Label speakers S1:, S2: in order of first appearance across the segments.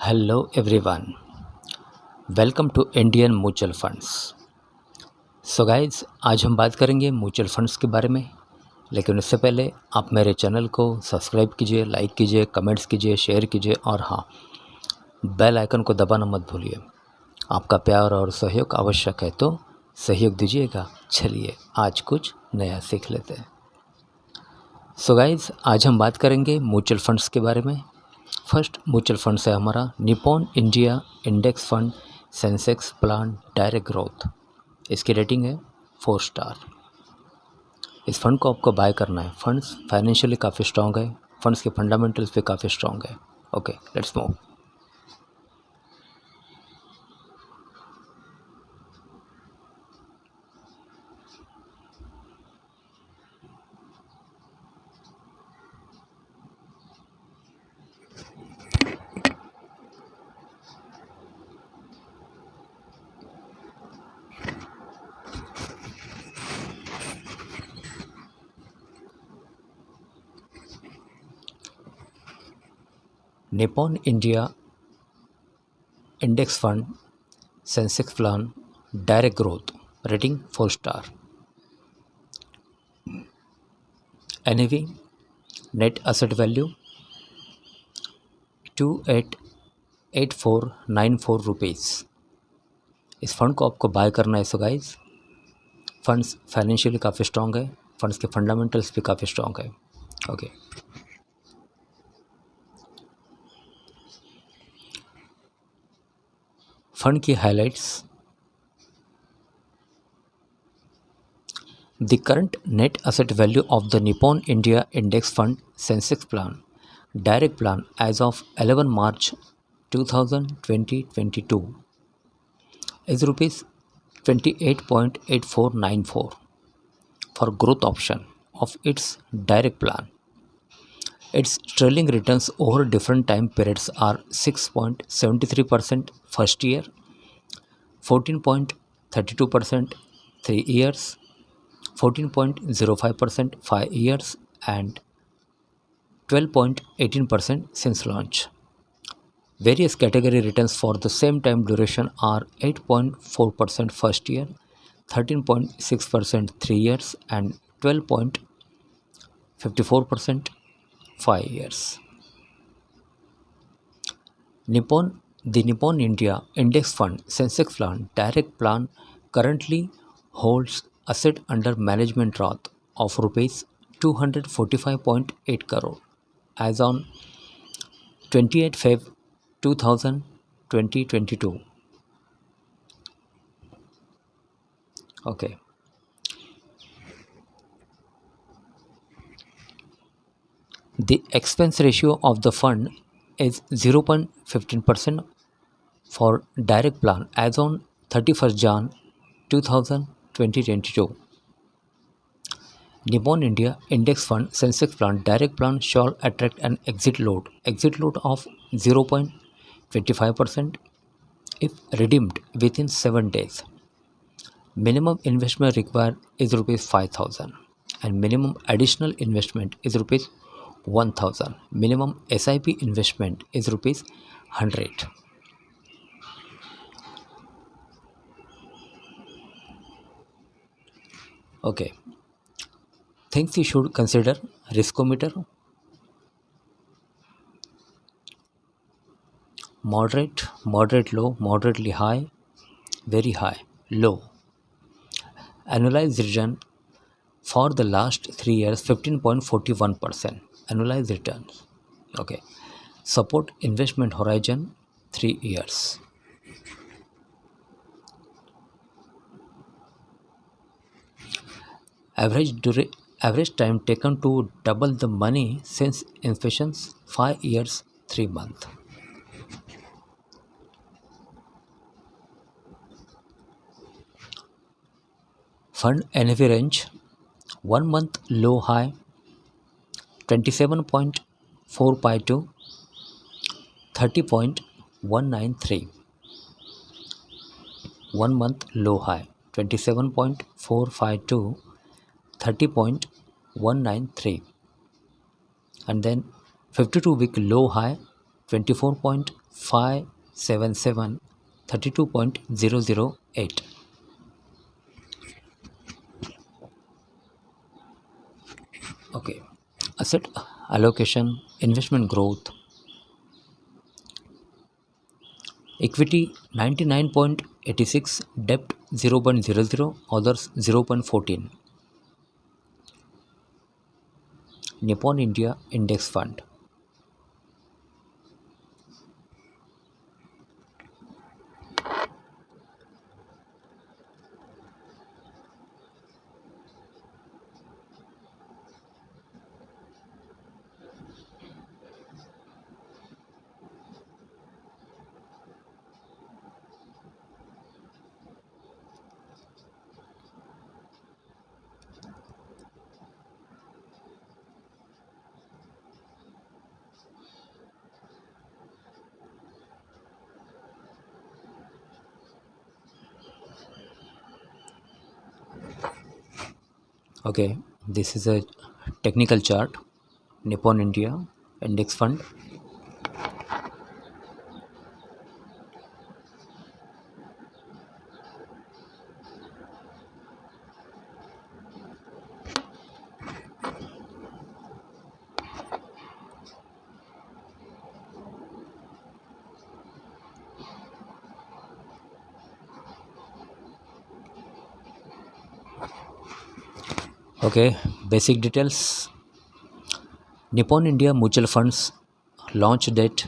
S1: Hello everyone, welcome to Indian mutual funds. So guys, आज हम बात करेंगे म्यूचुअल फंड्स के बारे में। लेकिन उससे पहले आप मेरे चैनल को सब्सक्राइब कीजिए, लाइक कीजिए, कमेंट्स कीजिए, शेयर कीजिए और हाँ, बेल आइकन को दबाना मत भूलिए। आपका प्यार और सहयोग आवश्यक है, तो सहयोग दीजिएगा। चलिए आज कुछ नया सीख लेते हैं। सो गाइज, आज हम बात करेंगे म्यूचुअल फंड्स के बारे में। फर्स्ट म्यूचुअल फंड्स है हमारा Nippon India index fund Sensex plan direct growth. इसकी रेटिंग है 4 स्टार। इस फंड को आपको बाय करना है। फंड्स फाइनेंशियली काफ़ी स्ट्रॉन्ग है, फंड्स के फंडामेंटल्स भी काफ़ी स्ट्रॉन्ग है। Okay, let's move. Nippon India index fund Sensex plan direct growth, rating 4 star. NAV net asset value 288494 rupees. इस फंड को आपको बाय करना है। सो गाइज, फंड्स फाइनेंशियली काफ़ी स्ट्रॉन्ग है, फंड्स के फंडामेंटल्स भी काफ़ी स्ट्रॉन्ग है। ओके, फंड की highlights. The current net asset value of the Nippon India index fund Sensex plan direct plan as of 11 March 2022 is rupees 28.8494 for growth option of its direct plan. Its trailing returns over different time periods are 6.73% first year, 14.32% 3 years, 14.05% 5 years, and 12.18% since launch. Various category returns for the same time duration are 8.4% first year, 13.6% 3 years, and 12.54% 5 years. The Nippon India Index Fund Sensex Plan Direct Plan currently holds asset under management worth of rupees 245.8 crore as on 28 Feb 2022. Okay. The expense ratio of the fund is 0.15% for direct plan as on 31st Jan 2022. Nippon India Index Fund Sensex Plan Direct Plan shall attract an exit load of 0.25% if redeemed within 7 days. Minimum investment required is rupees 5,000 and minimum additional investment is rupees 1,000. Minimum SIP investment is rupees 100. Okay. Things you should consider: riskometer, moderate, moderate low, moderately high, very high, low. Annualized return for the last 3 years 15.41% annualized returns. Okay. Support investment horizon 3 years. Average time taken to double the money since inception 5 years 3 months. Fund NAV range 1 month low high 27.452 30.193. 1 month low high 27.452 30.193, and then 52 week low high 24.577, 32.008. Okay, asset allocation, investment growth, equity 99.86, debt 0.00, others 0.14. Nippon India Index Fund. Okay, this is a technical chart. Nippon India Index Fund. Okay, basic details. Nippon India Mutual Funds launch date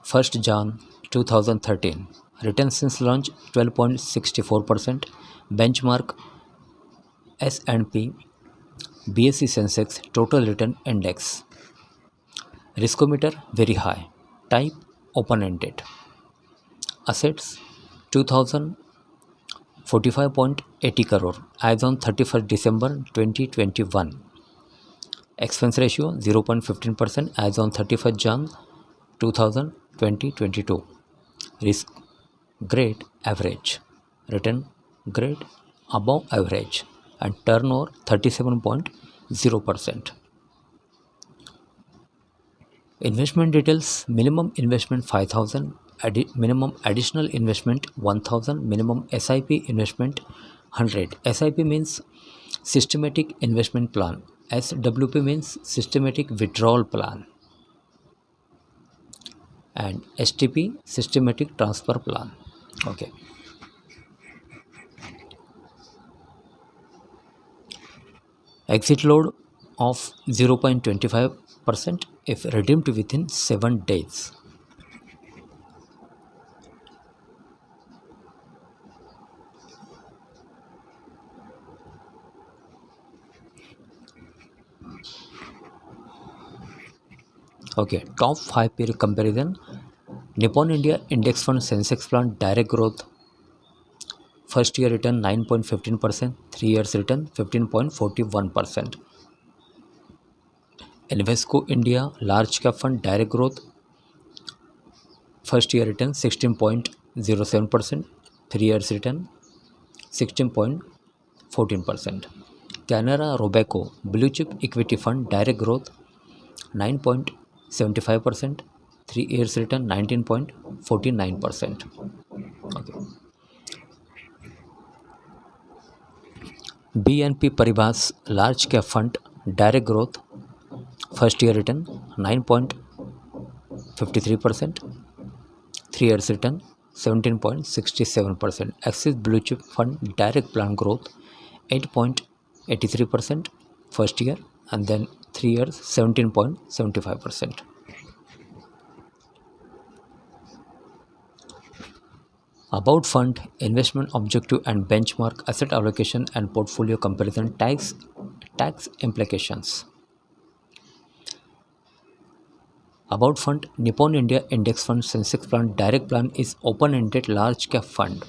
S1: 1st Jan 2013. Return since launch 12.64%. Benchmark S&P BSE Sensex Total Return Index. Riskometer very high. Type open-ended. Assets 2045.80 crore as on 31st December 2021. Expense ratio 0.15% as on 31st Jan 2022. Risk grade average. Return grade above average and turnover 37.0%. Investment details: minimum investment 5,000, minimum additional investment 1,000, minimum SIP investment 100. SIP means systematic investment plan. SWP means systematic withdrawal plan. And STP systematic transfer plan. Okay. Exit load of 0.25% if redeemed within 7 days. Okay, top 5 peer comparison. Nippon India Index Fund Sensex Plan Direct Growth. First year return 9.15%, 3 years return 15.41%. Invesco India Large Cap Fund Direct Growth. First year return 16.07%, 3 years return 16.14%. Canara Robeco Blue Chip Equity Fund Direct Growth 9.75%, 3 years return 19.49%. Okay. BNP Paribas Large Cap Fund Direct Growth. First year return 9.53%, 3 years return 17.67%. Axis Blue Chip Fund Direct Plan Growth 8.83% first year and then 3 years 17.75%. About fund, investment objective and benchmark, asset allocation and portfolio comparison, tax implications. About fund, Nippon India Index Fund Sensex Plan Direct Plan is open-ended large cap fund,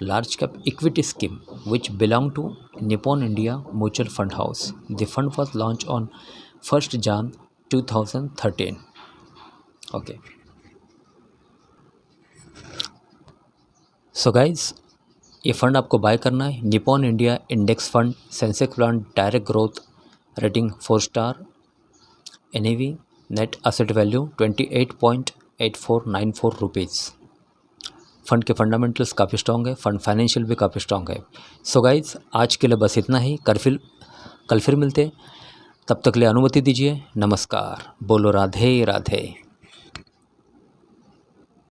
S1: large cap equity scheme which belong to Nippon India Mutual Fund House. The fund was launched on 1st Jan 2013. Okay. So guys, ये fund आपको bye करना है Nippon India index fund Sensex plan direct growth rating 4 star NAV net asset value 28.8494 rupees. Fund के fundamentals काफ़ी strong है, fund financial भी काफ़ी strong है। सो गाइज आज के लिए बस इतना ही, कल फिर मिलते, तब तक के लिए अनुमति दीजिए। नमस्कार। बोलो राधे राधे।